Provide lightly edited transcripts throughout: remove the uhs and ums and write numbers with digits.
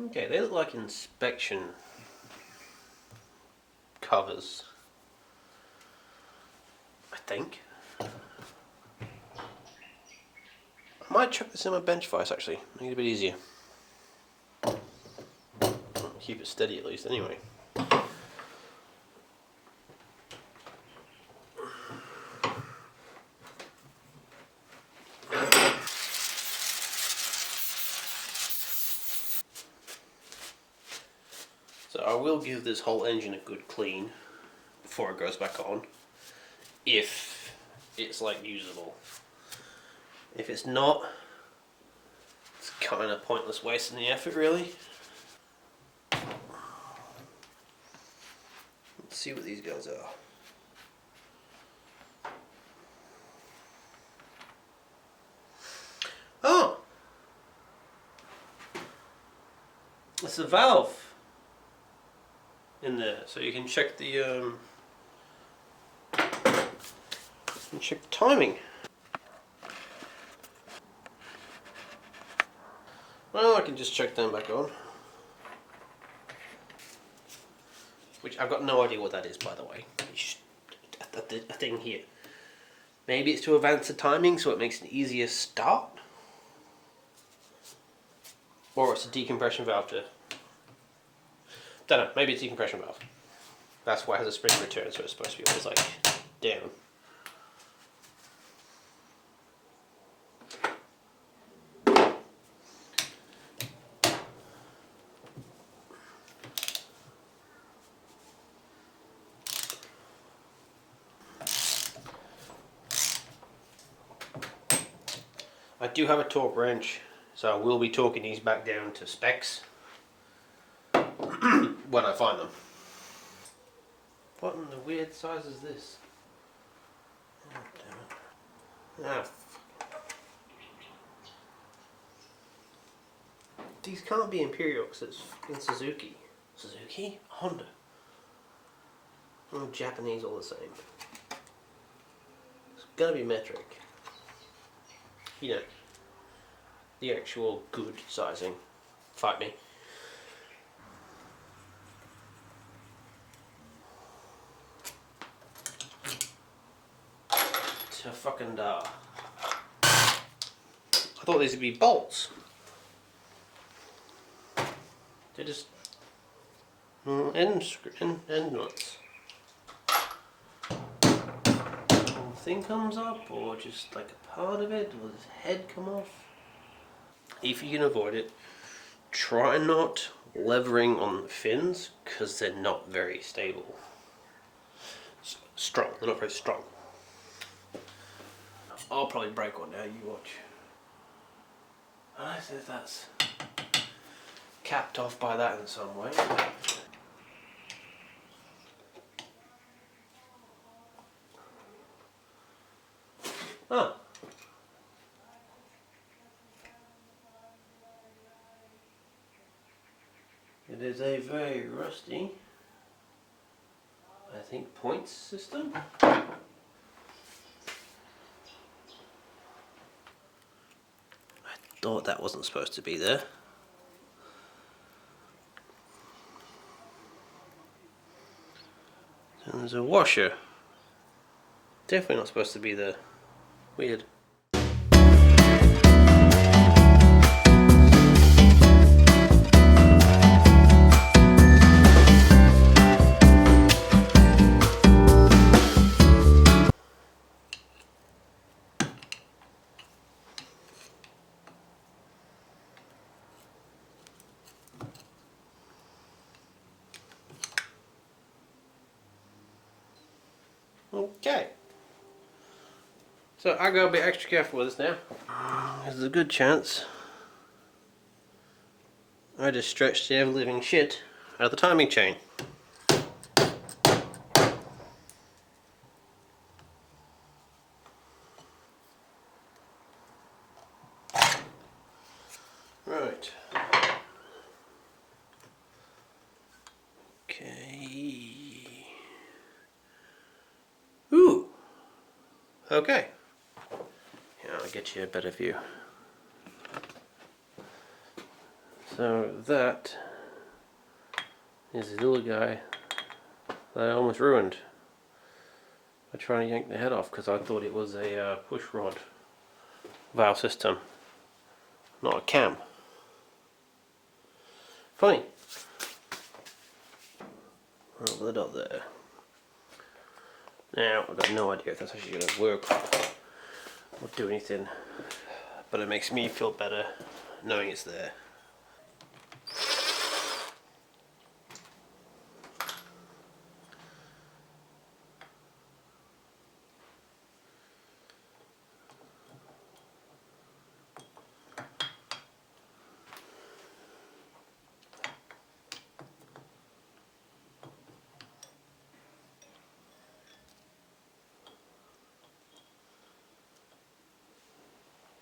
Okay, they look like inspection covers, I think. I might chuck this in my bench vise actually, make it a bit easier. Keep it steady at least anyway. So I will give this whole engine a good clean before it goes back on, if it's like usable. If it's not, it's kind of pointless wasting the effort really. Let's see what these guys are. Oh! It's a valve in there, so you can check the timing. Well, I can just check them back on. Which I've got no idea what that is, by the way. It's just a thing here. Maybe it's to advance the timing so it makes an easier start. Or it's a decompression valve to... Don't know, maybe it's a decompression valve. That's why it has a spring return, so it's supposed to be always like down. I do have a torque wrench, so I will be torquing these back down to specs when I find them. What in the weird size is this? Oh, damn it. Ah, these can't be Imperial because it's in Suzuki. Suzuki? Honda. Oh, Japanese all the same. It's gonna be metric. You know, the actual good sizing. Fight me. To fucking I thought these would be bolts. They're just end nuts. Thing comes up, or just like a part of it, or does head come off? If you can avoid it, try not levering on the fins because they're not very stable. Strong, they're not very strong. I'll probably break one now, you watch. I think that's capped off by that in some way. Oh. It is a very rusty, I think, points system. I thought that wasn't supposed to be there. And there's a washer. Definitely not supposed to be there. Weird. Okay. So I gotta be extra careful with this now. There's a good chance I just stretched the ever-living shit out of the timing chain. Right. Okay. Ooh. Okay. Yeah, I'll get you a better view. So that is the little guy that I almost ruined by trying to yank the head off because I thought it was a push rod valve system, not a cam. Funny. I'll put it up there. Now, I've got no idea if that's actually going to work or do anything, but it makes me feel better knowing it's there.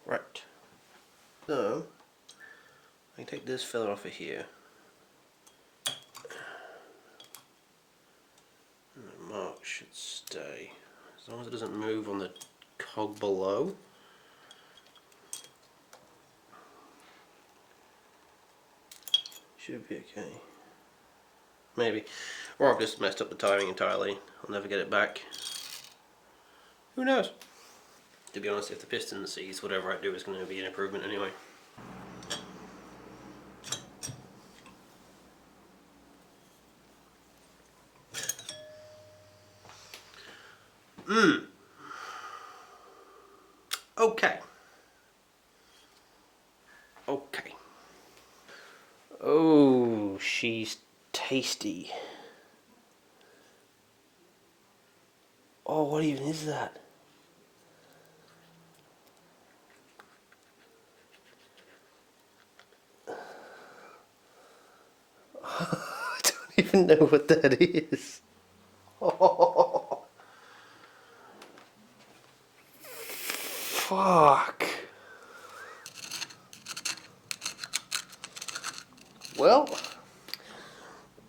Right. So, I can take this filler off of here. And the mark should stay. As long as it doesn't move on the cog below. Should be okay. Maybe. Or I've just messed up the timing entirely. I'll never get it back. Who knows? To be honest, if the piston sees whatever I do is going to be an improvement anyway. Okay. Okay. Oh, she's tasty. Oh, what even is that? I don't even know what that is. Oh, fuck. Well,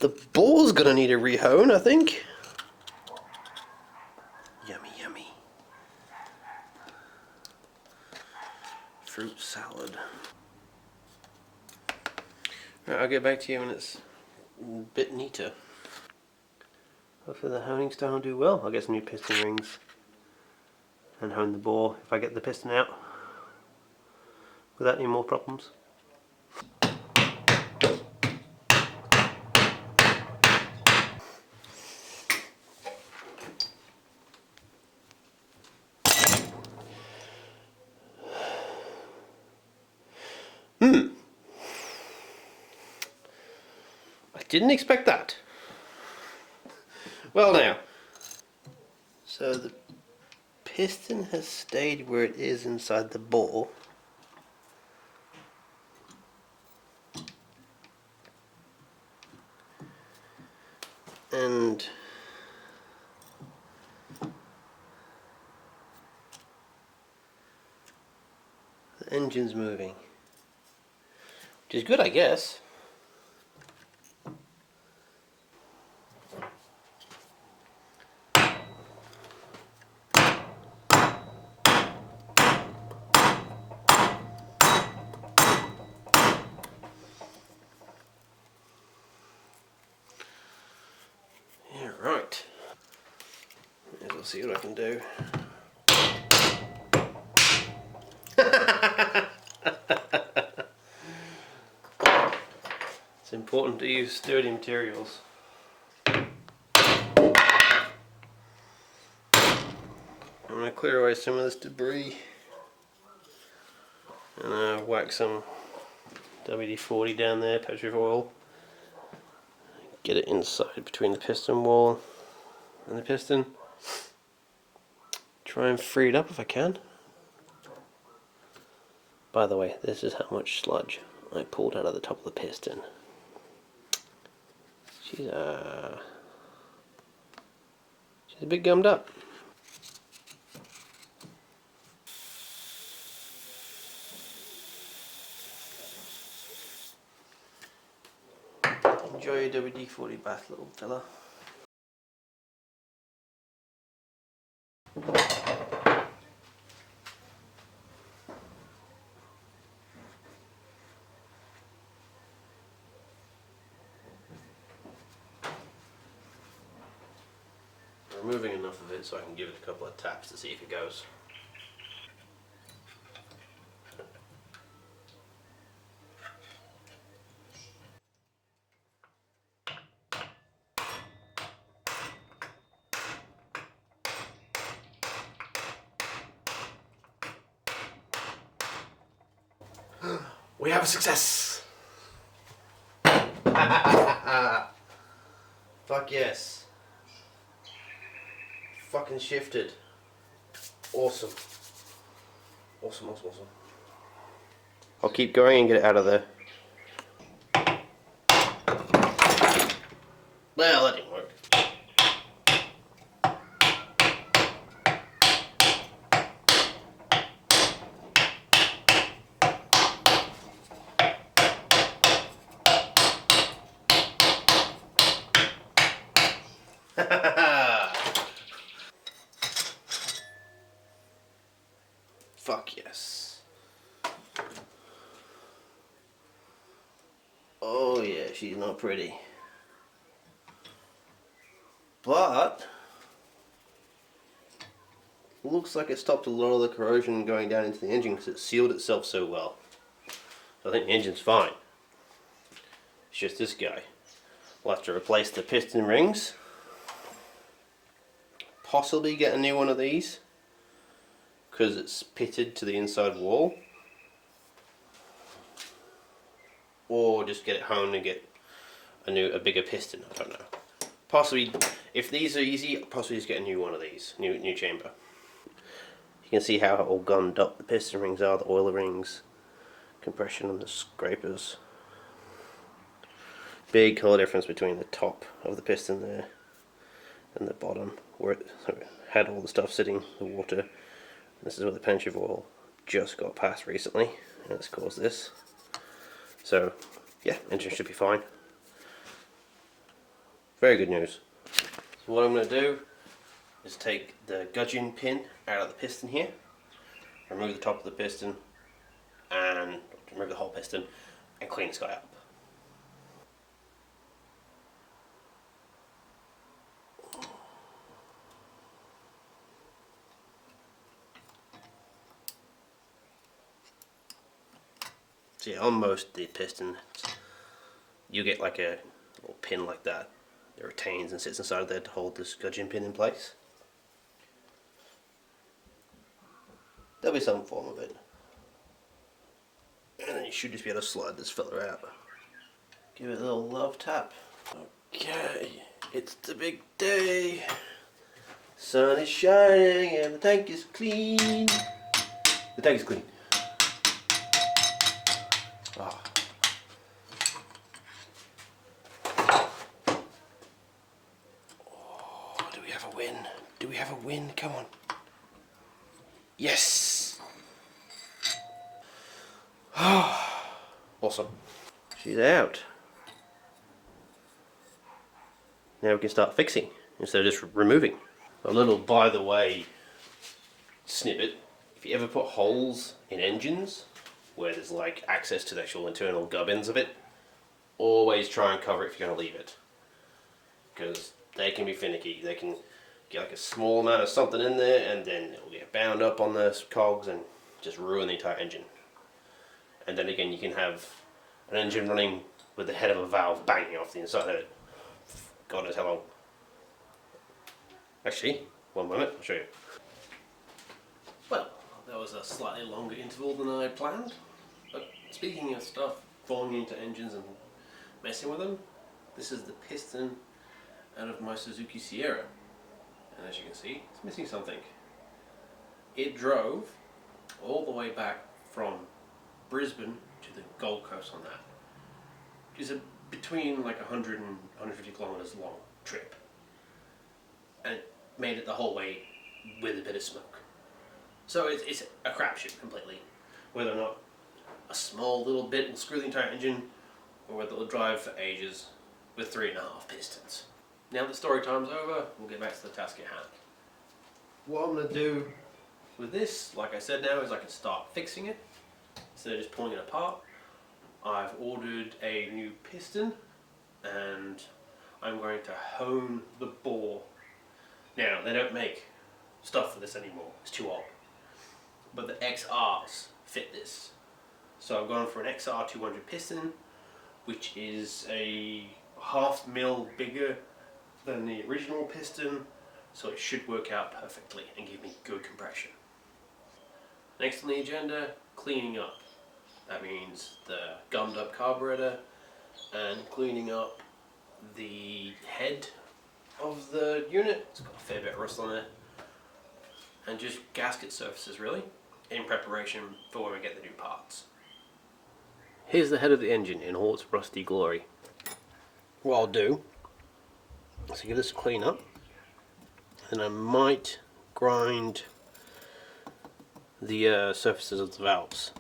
the ball's gonna need a rehone, I think. Yummy, yummy. Fruit salad. Right, I'll get back to you when it's a bit neater. Hopefully the honing stone will do well. I'll get some new piston rings and hone the bore if I get the piston out without any more problems. I didn't expect that. Well now, so the piston has stayed where it is inside the bore. And the engine's moving, which is good, I guess. Yeah, right. I'll see what I can do. It's important to use sturdy materials. I'm going to clear away some of this debris and whack some WD-40 down there, petrol oil. Get it inside between the piston wall and the piston. Try and free it up if I can. By the way, this is how much sludge I pulled out of the top of the piston. She's a bit gummed up. Enjoy your WD-40 bath, little fella. removing enough of it so I can give it a couple of taps to see if it goes. We have a success! Fuck yes. Fucking shifted. Awesome. Awesome, awesome, awesome. I'll keep going and get it out of there. Well, that didn't work. Fuck yes. Oh yeah, she's not pretty. But looks like it stopped a lot of the corrosion going down into the engine because it sealed itself so well. So I think the engine's fine. It's just this guy. We'll have to replace the piston rings. Possibly get a new one of these because it's pitted to the inside wall. Or just get it home and get a bigger piston, I don't know. Possibly, if these are easy, possibly just get a new one of these, new chamber. You can see how all gummed up the piston rings are, the oiler rings, compression on the scrapers. Big colour difference between the top of the piston there and the bottom, where it had all the stuff sitting, the water. This is where the penetrative oil just got passed recently, and it's caused this. So, yeah, engine should be fine. Very good news. So what I'm going to do is take the gudgeon pin out of the piston here, remove the top of the piston, and remove the whole piston, and clean this guy up. So yeah, on most the pistons, you get like a little pin like that. It retains and sits inside there to hold this gudgeon pin in place. There'll be some form of it. And then you should just be able to slide this fella out. Give it a little love tap. Okay, it's the big day. Sun is shining and the tank is clean. The tank is clean. Oh. Oh, do we have a win? Do we have a win? Come on. Yes! Awesome. She's out. Now we can start fixing instead of just removing. A little by the way snippet. If you ever put holes in engines where there's like access to the actual internal gubbins of it, always try and cover it if you're going to leave it. Because they can be finicky. They can get like a small amount of something in there and then it will get bound up on the cogs and just ruin the entire engine. And then again you can have an engine running with the head of a valve banging off the inside of it. God knows how long. Actually, one moment, I'll show you. Well, that was a slightly longer interval than I planned. But speaking of stuff falling into engines and messing with them, this is the piston out of my Suzuki Sierra. And as you can see, it's missing something. It drove all the way back from Brisbane to the Gold Coast on that. Which is between like 100 and 150 kilometers long trip. And it made it the whole way with a bit of smoke. So it's a crapshoot completely. Whether or not a small little bit will screw the entire engine, or whether it'll drive for ages with 3.5 pistons. Now that story time's over, we'll get back to the task at hand. What I'm going to do with this, like I said now, is I can start fixing it instead of just pulling it apart. I've ordered a new piston and I'm going to hone the bore. Now, Now, they don't make stuff for this anymore, it's too old. But the XRs fit this. So I've gone for an XR 200 piston, which is a ½ mil bigger than the original piston, so it should work out perfectly and give me good compression. Next on the agenda, cleaning up. That means the gummed up carburetor and cleaning up the head of the unit. It's got a fair bit of rust on it. And just gasket surfaces really, in preparation for when we get the new parts. Here's the head of the engine in all its rusty glory. What I'll do is give this a clean up, and I might grind the surfaces of the valves.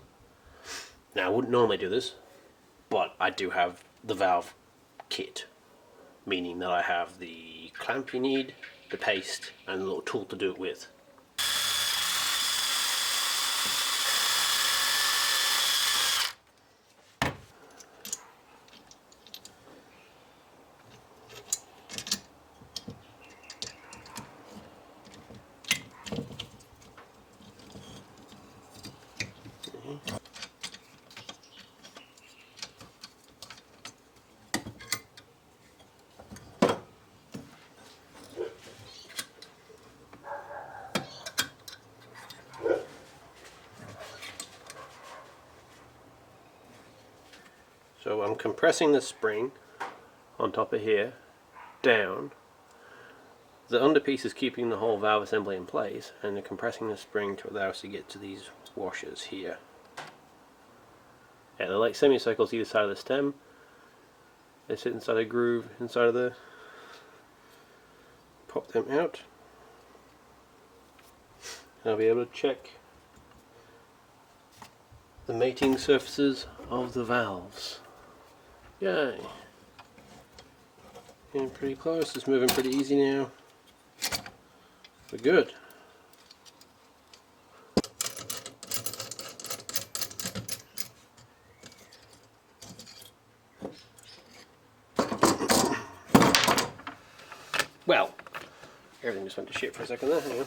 Now I wouldn't normally do this, but I do have the valve kit, meaning that I have the clamp you need, the paste, and a little tool to do it with. So I'm compressing the spring on top of here down. The underpiece is keeping the whole valve assembly in place, and they're compressing the spring to allow us to get to these washers here. Yeah, they're like semicircles either side of the stem. They sit inside a groove inside of the... Pop them out. And I'll be able to check the mating surfaces of the valves. Yay! Getting pretty close, it's moving pretty easy now. We're good. Well, everything just went to shit for a second there, hang on.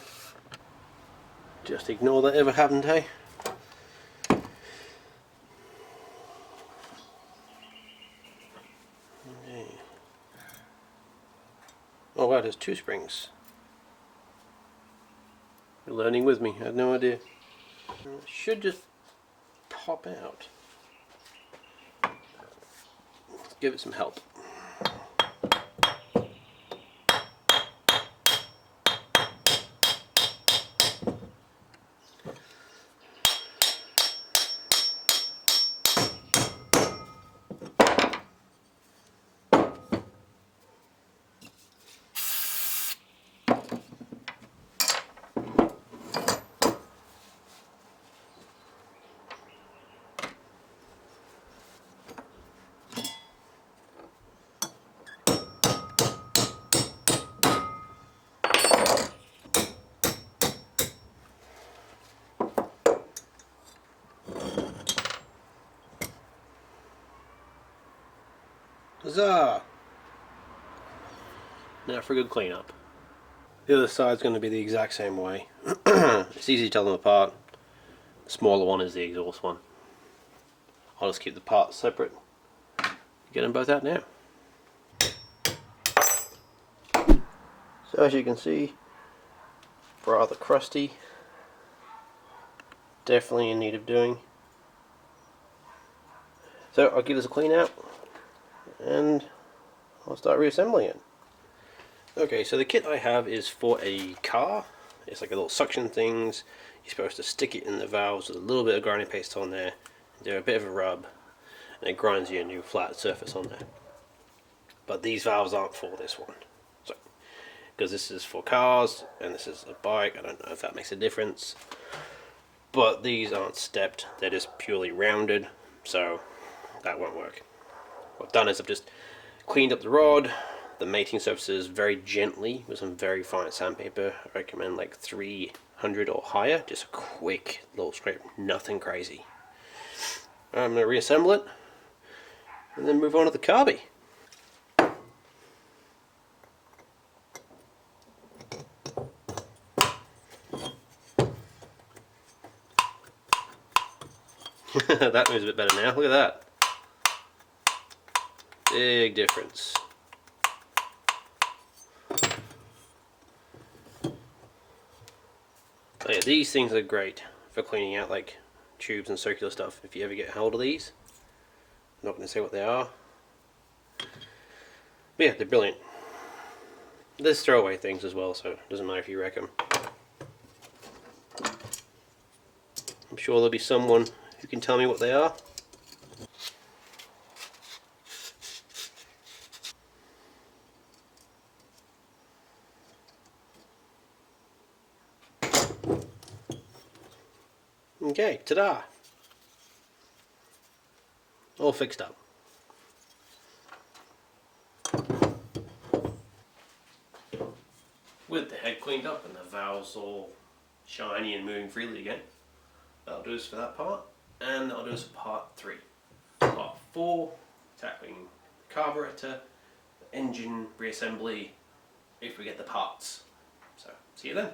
Just ignore that ever happened, hey? Okay. Oh wow, there's 2 springs. You're learning with me, I had no idea. It should just pop out. Let's give it some help. Huzzah! Now for a good cleanup. The other side's going to be the exact same way. It's easy to tell them apart. The smaller one is the exhaust one. I'll just keep the parts separate. Get them both out now. So as you can see, rather crusty. Definitely in need of doing. So I'll give this a clean out and I'll start reassembling it. Okay, so the kit I have is for a car. It's like a little suction things. You're supposed to stick it in the valves with a little bit of grinding paste on there, do a bit of a rub, and it grinds you a new flat surface on there. But these valves aren't for this one. So, because this is for cars and this is a bike, I don't know if that makes a difference. But these aren't stepped, they're just purely rounded, so that won't work. What I've done is I've just cleaned up the rod, the mating surfaces very gently with some very fine sandpaper. I recommend like 300 or higher, just a quick little scrape, nothing crazy. I'm going to reassemble it and then move on to the carby. That moves a bit better now. Look at that. Big difference. Oh yeah, these things are great for cleaning out like tubes and circular stuff. If you ever get hold of these, I'm not going to say what they are. But yeah, they're brilliant. There's throwaway things as well, so it doesn't matter if you wreck them. I'm sure there'll be someone who can tell me what they are. Okay, ta-da! All fixed up. With the head cleaned up and the valves all shiny and moving freely again, that'll do us for that part, and that'll do us for part 3. Part 4, tackling carburetor, engine reassembly, if we get the parts. So, see you then.